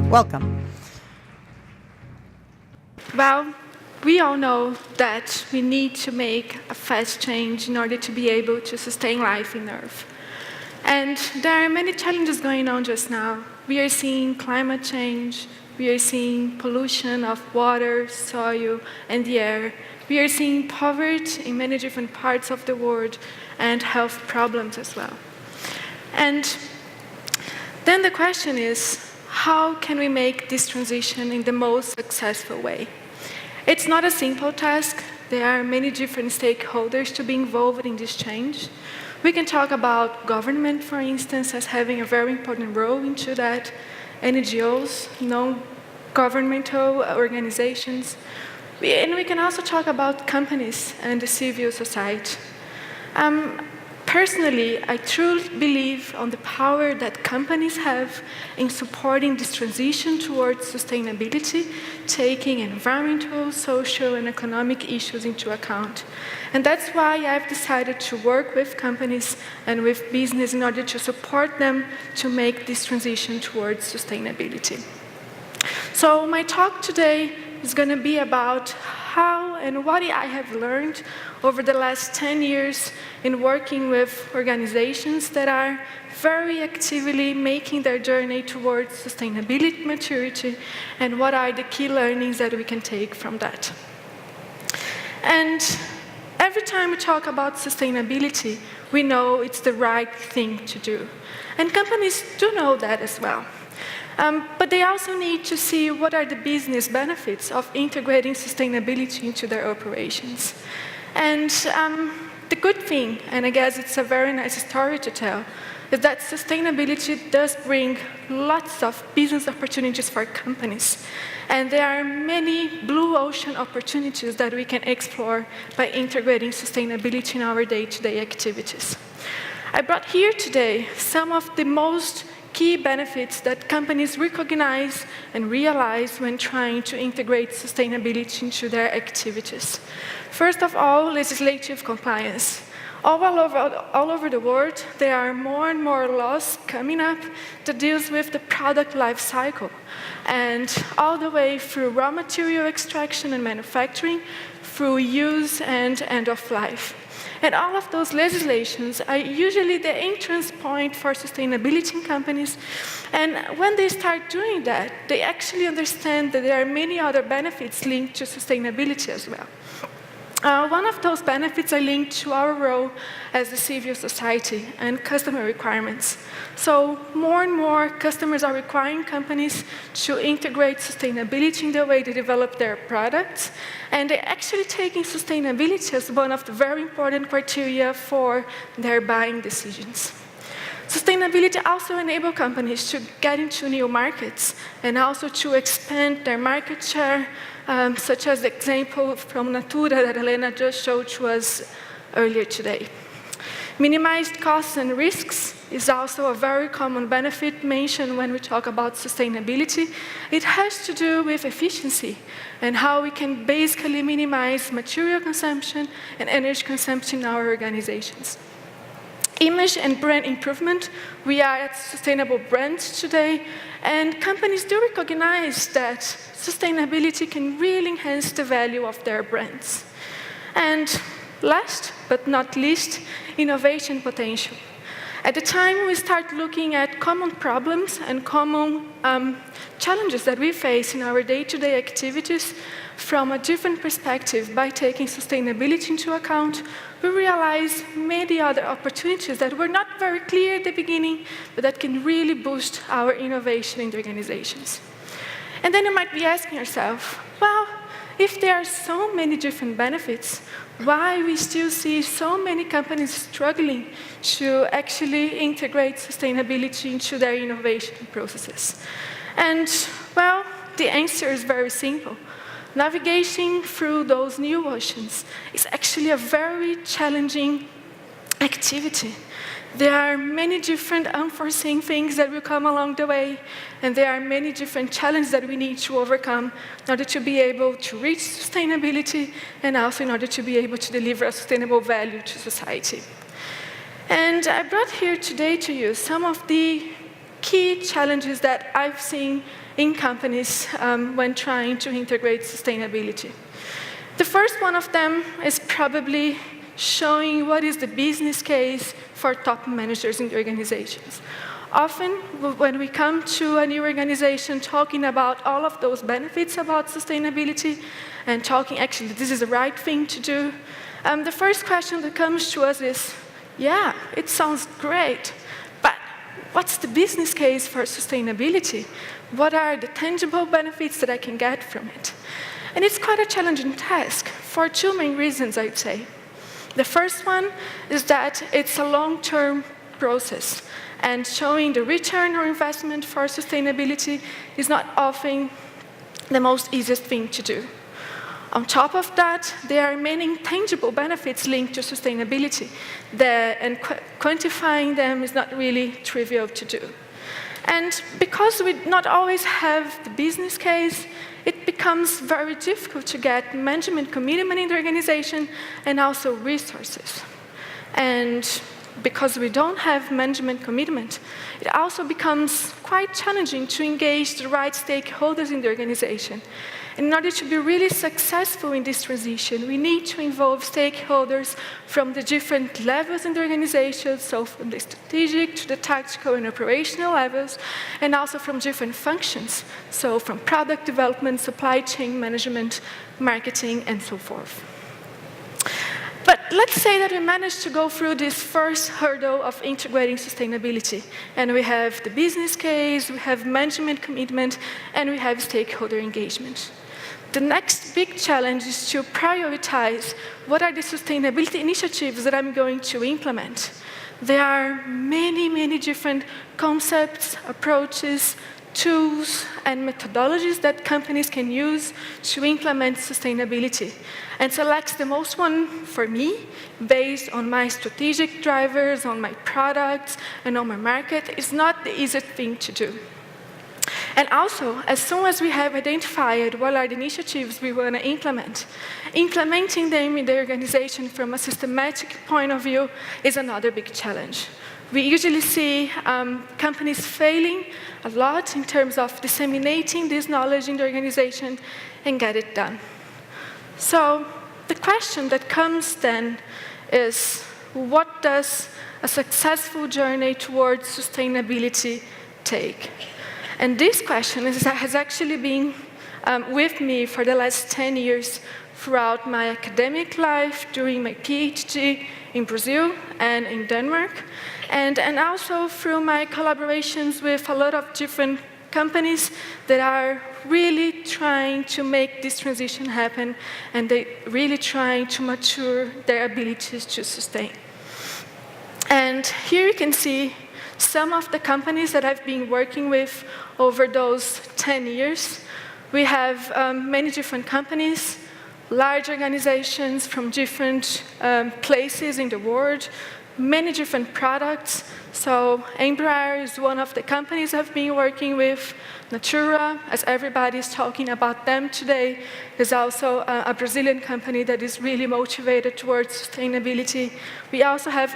Welcome. Well, we all know that we need to make a fast change in order to be able to sustain life in Earth. And there are many challenges going on just now. We are seeing climate change, we are seeing pollution of water, soil, and the air. We are seeing poverty in many different parts of the world and health problems as well. And then the question is, how can we make this transition in the most successful way? It's not a simple task. There are many different stakeholders to be involved in this change. We can talk about government, for instance, as having a very important role into that, NGOs, non-governmental organizations. And we can also talk about companies and the civil society. Personally, I truly believe on the power that companies have in supporting this transition towards sustainability, taking environmental, social, and economic issues into account. And that's why I've decided to work with companies and with business in order to support them to make this transition towards sustainability. So my talk today is going to be about how and what I have learned over the last 10 years in working with organizations that are very actively making their journey towards sustainability maturity, and what are the key learnings that we can take from that. And every time we talk about sustainability, we know it's the right thing to do. And companies do know that as well. But they also need to see what are the business benefits of integrating sustainability into their operations. And the good thing, and I guess it's a very nice story to tell, is that sustainability does bring lots of business opportunities for companies. And there are many blue ocean opportunities that we can explore by integrating sustainability in our day-to-day activities. I brought here today some of the most key benefits that companies recognize and realize when trying to integrate sustainability into their activities. First of all, legislative compliance. All over the world, there are more and more laws coming up that deals with the product life cycle, and all the way through raw material extraction and manufacturing, through use and end of life. And all of those legislations are usually the entrance point for sustainability in companies. And when they start doing that, they actually understand that there are many other benefits linked to sustainability as well. One of those benefits are linked to our role as the civil society and customer requirements. So more and more customers are requiring companies to integrate sustainability in the way they develop their products, and they're actually taking sustainability as one of the very important criteria for their buying decisions. Sustainability also enables companies to get into new markets and also to expand their market share, such as the example from Natura that Elena just showed to us earlier today. Minimized costs and risks is also a very common benefit mentioned when we talk about sustainability. It has to do with efficiency and how we can basically minimize material consumption and energy consumption in our organizations. Image and brand improvement. We are at sustainable brands today, and companies do recognize that sustainability can really enhance the value of their brands. And last but not least, innovation potential. At the time we start looking at common problems and common challenges that we face in our day-to-day activities from a different perspective by taking sustainability into account, we realize many other opportunities that were not very clear at the beginning, but that can really boost our innovation in the organizations. And then you might be asking yourself, well, if there are so many different benefits, why we still see so many companies struggling to actually integrate sustainability into their innovation processes? And, well, the answer is very simple. Navigating through those new oceans is actually a very challenging activity. There are many different unforeseen things that will come along the way, and there are many different challenges that we need to overcome in order to be able to reach sustainability and also in order to be able to deliver a sustainable value to society. And I brought here today to you some of the key challenges that I've seen in companies when trying to integrate sustainability. The first one of them is probably showing what is the business case for top managers in the organizations. Often, when we come to a new organization talking about all of those benefits about sustainability and talking actually this is the right thing to do, the first question that comes to us is, yeah, it sounds great, but what's the business case for sustainability? What are the tangible benefits that I can get from it? And it's quite a challenging task for two main reasons, I'd say. The first one is that it's a long-term process, and showing the return on investment for sustainability is not often the most easiest thing to do. On top of that, there are many intangible benefits linked to sustainability, and quantifying them is not really trivial to do. And because we not always have the business case, it becomes very difficult to get management commitment in the organization and also resources. And because we don't have management commitment, it also becomes quite challenging to engage the right stakeholders in the organization. In order to be really successful in this transition, we need to involve stakeholders from the different levels in the organization, so from the strategic to the tactical and operational levels, and also from different functions, so from product development, supply chain management, marketing, and so forth. But let's say that we managed to go through this first hurdle of integrating sustainability, and we have the business case, we have management commitment, and we have stakeholder engagement. The next big challenge is to prioritize what are the sustainability initiatives that I'm going to implement. There are many, many different concepts, approaches, tools, and methodologies that companies can use to implement sustainability, and select the most one for me based on my strategic drivers, on my products, and on my market is not the easiest thing to do. And also, as soon as we have identified what are the initiatives we want to implement, implementing them in the organization from a systematic point of view is another big challenge. We usually see companies failing a lot in terms of disseminating this knowledge in the organization and get it done. So the question that comes then is, what does a successful journey towards sustainability take? And this question has actually been with me for the last 10 years throughout my academic life, during my PhD in Brazil and in Denmark, and also through my collaborations with a lot of different companies that are really trying to make this transition happen, and they're really trying to mature their abilities to sustain. And here you can see some of the companies that I've been working with over those 10 years. We have many different companies, large organizations from different places in the world, many different products. So Embraer is one of the companies I've been working with. Natura, as everybody is talking about them today, is also a Brazilian company that is really motivated towards sustainability. We also have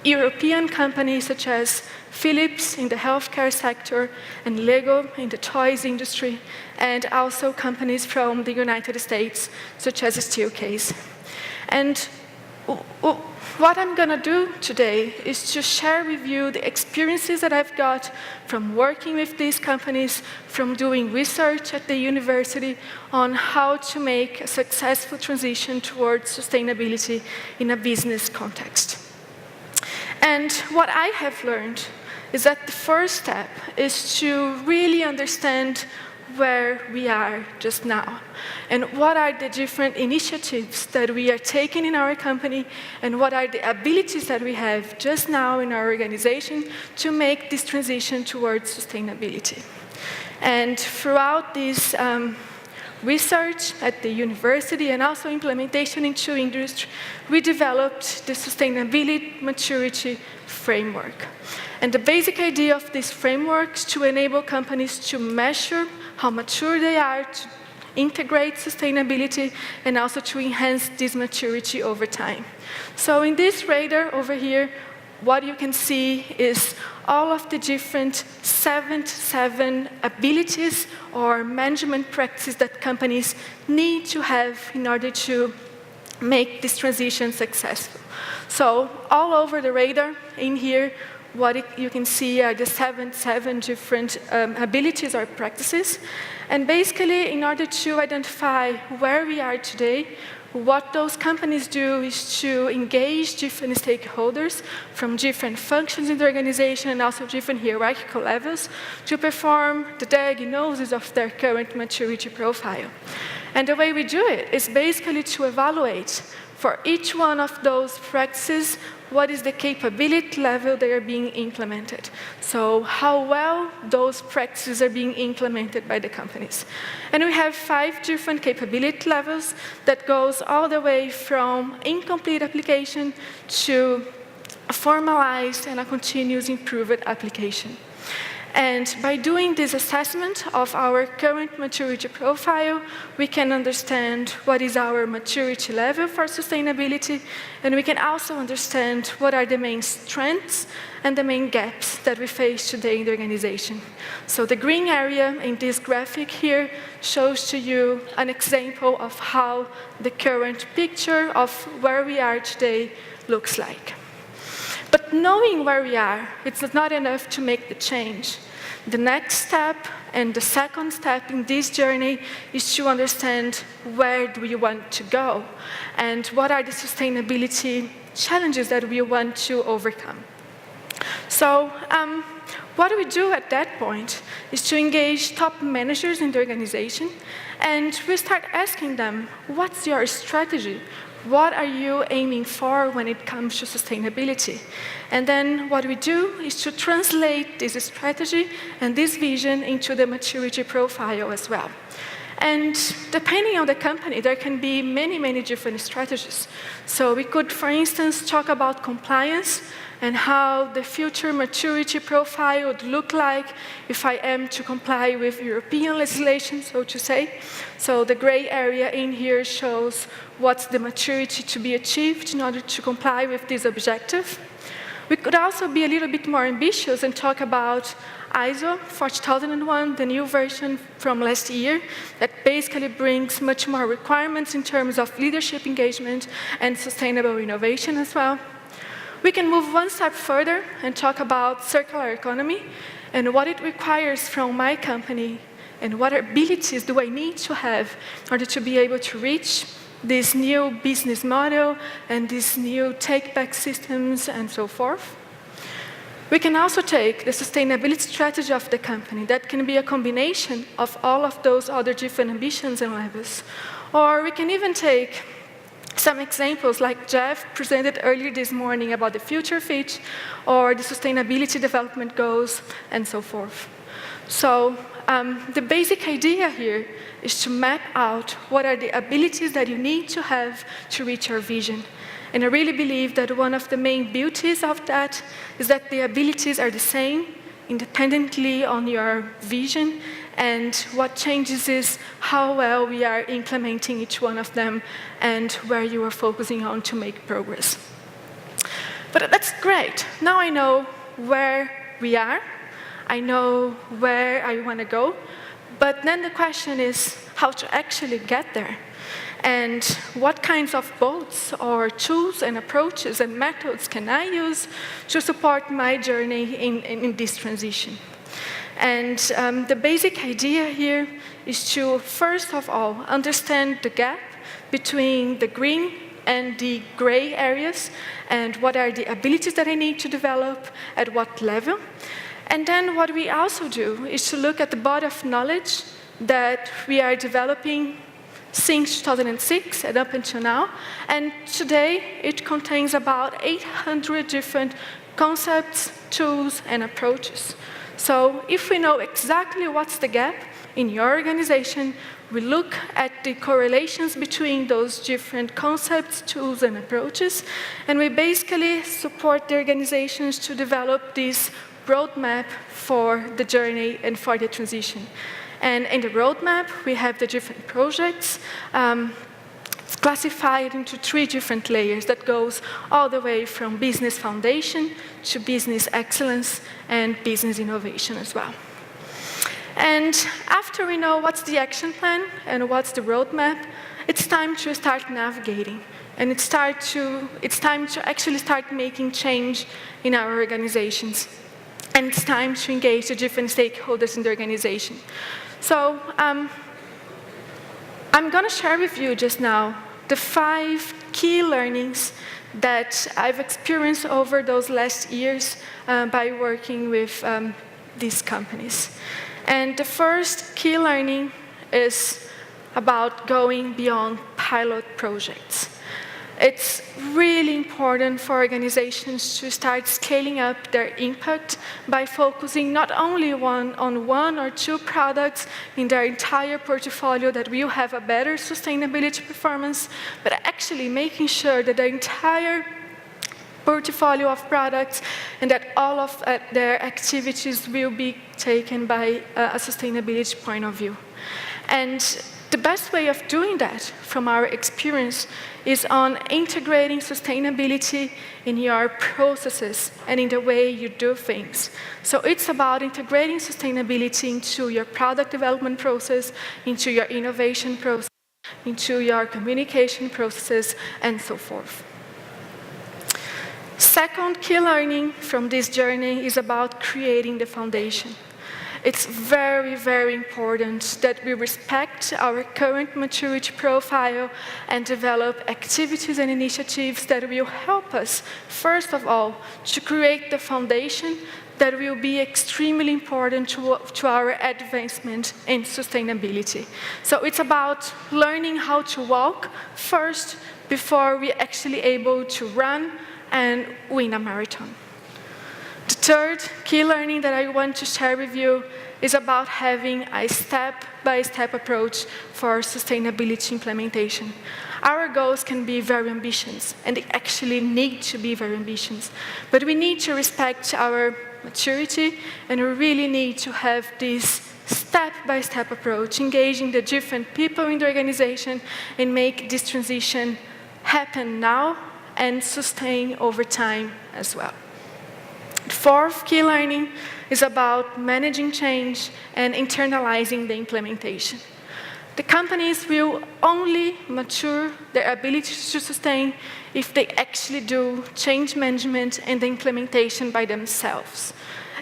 European companies such as Philips in the healthcare sector and Lego in the toys industry, and also companies from the United States such as Steelcase. And what I'm going to do today is to share with you the experiences that I've got from working with these companies, from doing research at the university on how to make a successful transition towards sustainability in a business context. And what I have learned is that the first step is to really understand where we are just now, and what are the different initiatives that we are taking in our company, and what are the abilities that we have just now in our organization to make this transition towards sustainability. And throughout this research at the university and also implementation into industry, we developed the Sustainability Maturity Framework. And the basic idea of this framework is to enable companies to measure how mature they are, to integrate sustainability, and also to enhance this maturity over time. So in this radar over here, what you can see is all of the different seven abilities or management practices that companies need to have in order to make this transition successful. So all over the radar in here, what you can see are the seven different abilities or practices. And basically, in order to identify where we are today, what those companies do is to engage different stakeholders from different functions in the organization and also different hierarchical levels to perform the diagnosis of their current maturity profile. And the way we do it is basically to evaluate for each one of those practices what is the capability level they are being implemented. So how well those practices are being implemented by the companies. And we have 5 different capability levels that goes all the way from incomplete application to a formalized and a continuous improved application. And by doing this assessment of our current maturity profile, we can understand what is our maturity level for sustainability, and we can also understand what are the main strengths and the main gaps that we face today in the organization. So the green area in this graphic here shows to you an example of how the current picture of where we are today looks like. But knowing where we are, it's not enough to make the change. The next step and the second step in this journey is to understand where do we want to go and what are the sustainability challenges that we want to overcome. So what we do at that point is to engage top managers in the organization, and we start asking them, what's your strategy? What are you aiming for when it comes to sustainability? And then what we do is to translate this strategy and this vision into the maturity profile as well. And depending on the company, there can be many different strategies. So we could, for instance, talk about compliance and how the future maturity profile would look like if I am to comply with European legislation, so to say. So the gray area in here shows what's the maturity to be achieved in order to comply with this objective. We could also be a little bit more ambitious and talk about ISO 14001, the new version from last year, that basically brings much more requirements in terms of leadership engagement and sustainable innovation as well. We can move one step further and talk about circular economy and what it requires from my company and what abilities do I need to have in order to be able to reach this new business model and these new take-back systems and so forth. We can also take the sustainability strategy of the company. That can be a combination of all of those other different ambitions and levels. Or we can even take some examples like Jeff presented earlier this morning about the future fit or the sustainability development goals and so forth. So the basic idea here is to map out what are the abilities that you need to have to reach your vision. And I really believe that one of the main beauties of that is that the abilities are the same independently on your vision, and what changes is how well we are implementing each one of them and where you are focusing on to make progress. But that's great. Now I know where we are. I know where I want to go. But then the question is how to actually get there. And what kinds of boats or tools and approaches and methods can I use to support my journey in this transition? And the basic idea here is to, first of all, understand the gap between the green and the gray areas and what are the abilities that I need to develop at what level. And then what we also do is to look at the body of knowledge that we are developing since 2006 and up until now. And today, it contains about 800 different concepts, tools, and approaches. So if we know exactly what's the gap in your organization, we look at the correlations between those different concepts, tools, and approaches, and we basically support the organizations to develop this roadmap for the journey and for the transition. And in the roadmap, we have the different projects. classified into 3 different layers that goes all the way from business foundation to business excellence and business innovation as well. And after we know what's the action plan and what's the roadmap, it's time to start navigating. And it's time to actually start making change in our organizations. And it's time to engage the different stakeholders in the organization. So I'm going to share with you just now the 5 key learnings that I've experienced over those last years by working with these companies. And the first key learning is about going beyond pilot projects. It's really important for organizations to start scaling up their impact by focusing not only on 1 or 2 products in their entire portfolio that will have a better sustainability performance, but actually making sure that the entire portfolio of products and that all of their activities will be taken by a sustainability point of view. And the best way of doing that, from our experience, is on integrating sustainability in your processes and in the way you do things. So it's about integrating sustainability into your product development process, into your innovation process, into your communication processes, and so forth. Second key learning from this journey is about creating the foundation. It's very, very important that we respect our current maturity profile and develop activities and initiatives that will help us, first of all, to create the foundation that will be extremely important to our advancement in sustainability. So it's about learning how to walk first before we're actually able to run and win a marathon. The third key learning that I want to share with you is about having a step-by-step approach for sustainability implementation. Our goals can be very ambitious, and they actually need to be very ambitious. But we need to respect our maturity, and we really need to have this step-by-step approach, engaging the different people in the organization and make this transition happen now and sustain over time as well. The fourth key learning is about managing change and internalizing the implementation. The companies will only mature their ability to sustain if they actually do change management and the implementation by themselves.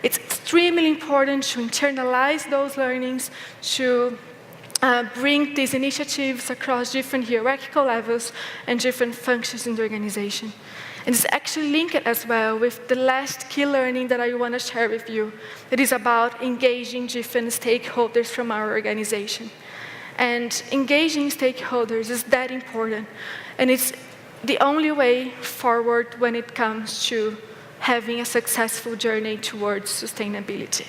It's extremely important to internalize those learnings, to bring these initiatives across different hierarchical levels and different functions in the organization. And it's actually linked as well with the last key learning that I want to share with you. It is about engaging different stakeholders from our organization. And engaging stakeholders is that important. And it's the only way forward when it comes to having a successful journey towards sustainability.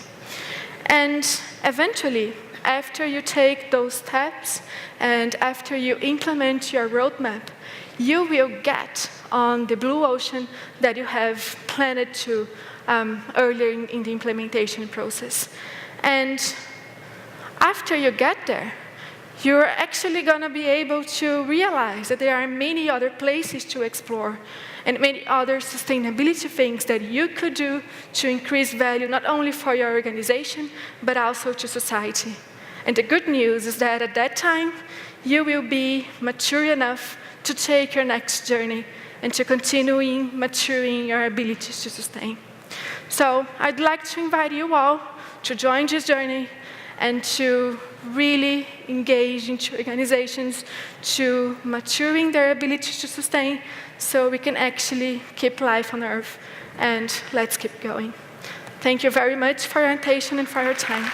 And eventually, after you take those steps and after you implement your roadmap, you will get on the blue ocean that you have planned to earlier in the implementation process. And after you get there, you're actually going to be able to realize that there are many other places to explore and many other sustainability things that you could do to increase value not only for your organization, but also to society. And the good news is that at that time, you will be mature enough to take your next journey and to continue maturing your abilities to sustain. So I'd like to invite you all to join this journey and to really engage into organizations to maturing their ability to sustain so we can actually keep life on Earth, and let's keep going. Thank you very much for your attention and for your time.